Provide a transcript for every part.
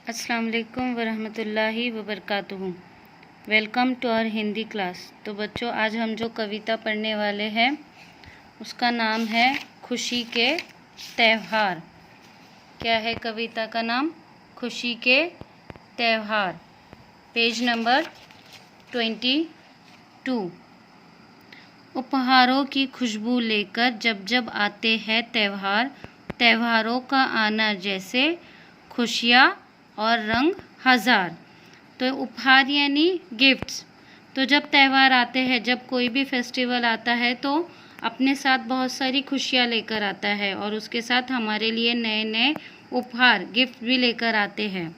अस्सलाम वालेकुम वरहमतुल्लाहि वबरकातुहू। Welcome to our Hindi class. तो बच्चों, आज हम जो कविता पढ़ने वाले हैं उसका नाम है खुशी के त्यौहार। क्या है कविता का नाम? खुशी के त्यौहार। Page number 22। उपहारों की खुशबू लेकर जब जब आते हैं त्यौहार, त्योहारों का आना जैसे खुशियाँ और रंग हजार। तो उपहार यानी गिफ्ट्स। तो जब त्यौहार आते हैं, जब कोई भी फेस्टिवल आता है तो अपने साथ बहुत सारी खुशियाँ लेकर आता है और उसके साथ हमारे लिए नए नए उपहार गिफ्ट भी लेकर आते हैं।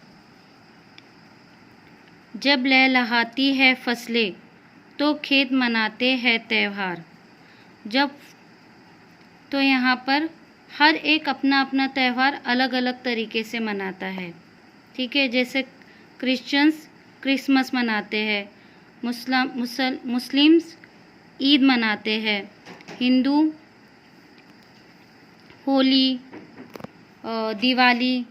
जब लहलहाती है फसलें तो खेत मनाते हैं त्यौहार। तो यहाँ पर हर एक अपना अपना त्यौहार अलग अलग तरीके से मनाता है। ठीक है, जैसे क्रिश्चियंस क्रिसमस मनाते हैं, मुस्लिम्स ईद मनाते हैं, हिंदू होली, दिवाली,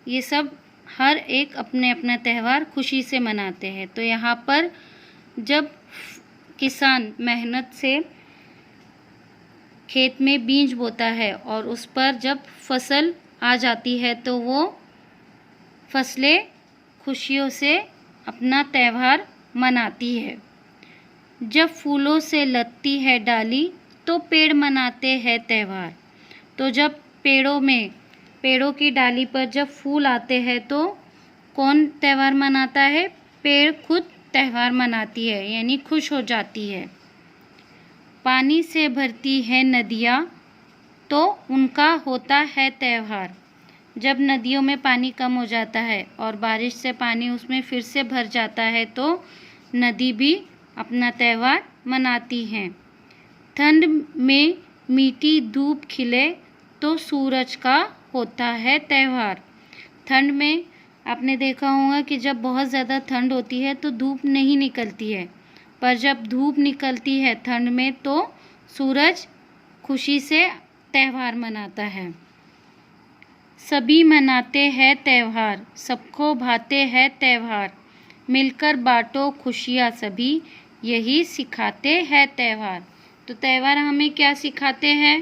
ये सब हर एक अपने अपना त्यौहार खुशी से मनाते हैं। तो यहाँ पर जब किसान मेहनत से खेत में बीज बोता है और उस पर जब फसल आ जाती है तो वो फसलें खुशियों से अपना त्यौहार मनाती है। जब फूलों से लदती है डाली तो पेड़ मनाते हैं त्यौहार। तो जब पेड़ों की डाली पर जब फूल आते हैं तो कौन त्यौहार मनाता है? पेड़ खुद त्यौहार मनाती है, यानी खुश हो जाती है। पानी से भरती है नदियाँ तो उनका होता है त्यौहार। जब नदियों में पानी कम हो जाता है और बारिश से पानी उसमें फिर से भर जाता है तो नदी भी अपना त्यौहार मनाती हैं। ठंड में मीठी धूप खिले तो सूरज का होता है त्यौहार। ठंड में आपने देखा होगा कि जब बहुत ज़्यादा ठंड होती है तो धूप नहीं निकलती है, पर जब धूप निकलती है ठंड में तो सूरज खुशी से त्यौहार मनाता है। सभी मनाते हैं त्यौहार, सबको भाते हैं त्यौहार, मिलकर बांटो खुशियाँ सभी, यही सिखाते हैं त्यौहार। तो त्यौहार हमें क्या सिखाते हैं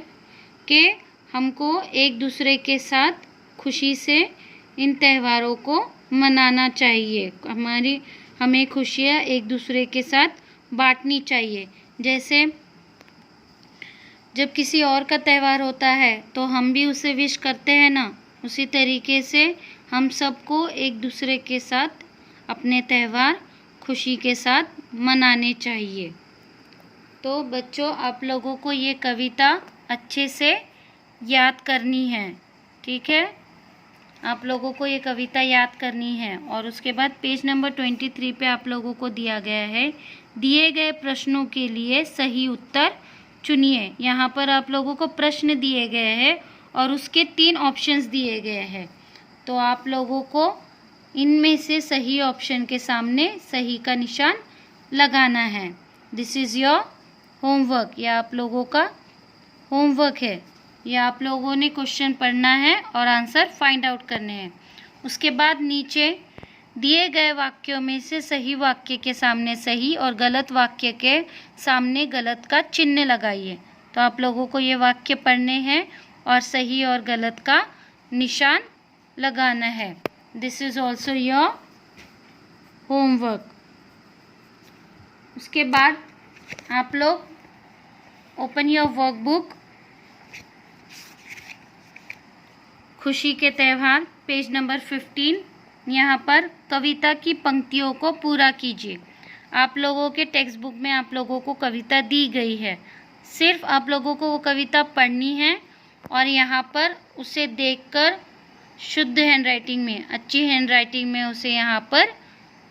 कि हमको एक दूसरे के साथ खुशी से इन त्योहारों को मनाना चाहिए। हमें खुशियाँ एक दूसरे के साथ बांटनी चाहिए। जैसे जब किसी और का त्यौहार होता है तो हम भी उसे विश करते हैं ना, उसी तरीके से हम सबको एक दूसरे के साथ अपने त्यौहार खुशी के साथ मनाने चाहिए। तो बच्चों, आप लोगों को ये कविता अच्छे से याद करनी है। ठीक है, आप लोगों को ये कविता याद करनी है और उसके बाद पेज नंबर 23 पे आप लोगों को दिया गया है, दिए गए प्रश्नों के लिए सही उत्तर चुनिए। यहाँ पर आप लोगों को प्रश्न दिए गए हैं और उसके 3 ऑप्शंस दिए गए हैं। तो आप लोगों को इनमें से सही ऑप्शन के सामने सही का निशान लगाना है। This is your homework. यह आप लोगों का होमवर्क है। यह आप लोगों ने क्वेश्चन पढ़ना है और आंसर फाइंड आउट करने हैं। उसके बाद नीचे दिए गए वाक्यों में से सही वाक्य के सामने सही और गलत वाक्य के सामने गलत का चिन्ह लगाइए। तो आप लोगों को ये वाक्य पढ़ने हैं और सही और गलत का निशान लगाना है। This is also your homework. उसके बाद आप लोग ओपन योर वर्कबुक, खुशी के त्यौहार, पेज नंबर 15। यहाँ पर कविता की पंक्तियों को पूरा कीजिए। आप लोगों के टेक्स्ट बुक में आप लोगों को कविता दी गई है, सिर्फ आप लोगों को वो कविता पढ़नी है और यहाँ पर उसे देखकर शुद्ध हैंडराइटिंग में, अच्छी हैंडराइटिंग में उसे यहाँ पर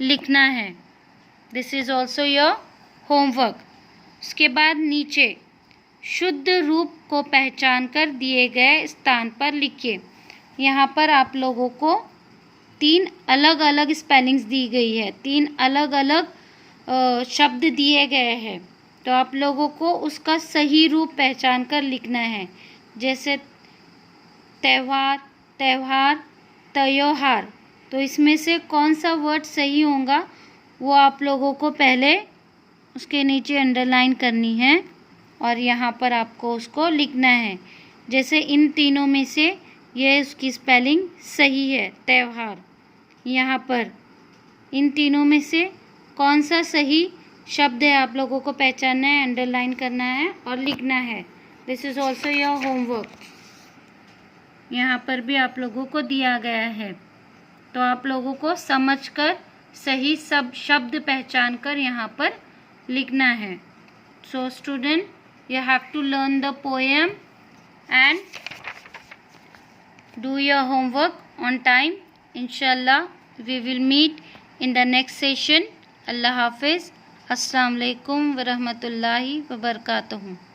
लिखना है। This is also your homework. उसके बाद नीचे शुद्ध रूप को पहचान कर दिए गए स्थान पर लिखिए। यहाँ पर आप लोगों को 3 अलग अलग स्पेलिंग्स दी गई है, 3 अलग अलग शब्द दिए गए हैं। तो आप लोगों को उसका सही रूप पहचान कर लिखना है। जैसे त्यौहार, त्योहार, त्योहार। तो इसमें से कौन सा वर्ड सही होगा वो आप लोगों को पहले उसके नीचे अंडरलाइन करनी है और यहाँ पर आपको उसको लिखना है। जैसे इन तीनों में से ये उसकी स्पेलिंग सही है, त्यौहार। यहाँ पर इन तीनों में से कौन सा सही शब्द है आप लोगों को पहचानना है, अंडरलाइन करना है और लिखना है। This is also your homework. यहाँ पर भी आप लोगों को दिया गया है, तो आप लोगों को समझकर सही सब शब्द पहचान कर यहाँ पर लिखना है। So student, you have to learn the poem and do your homework on time. Inshallah, we will meet in the next session. Allah Hafiz. Assalamu alaikum wa rahmatullahi wa barakatuh.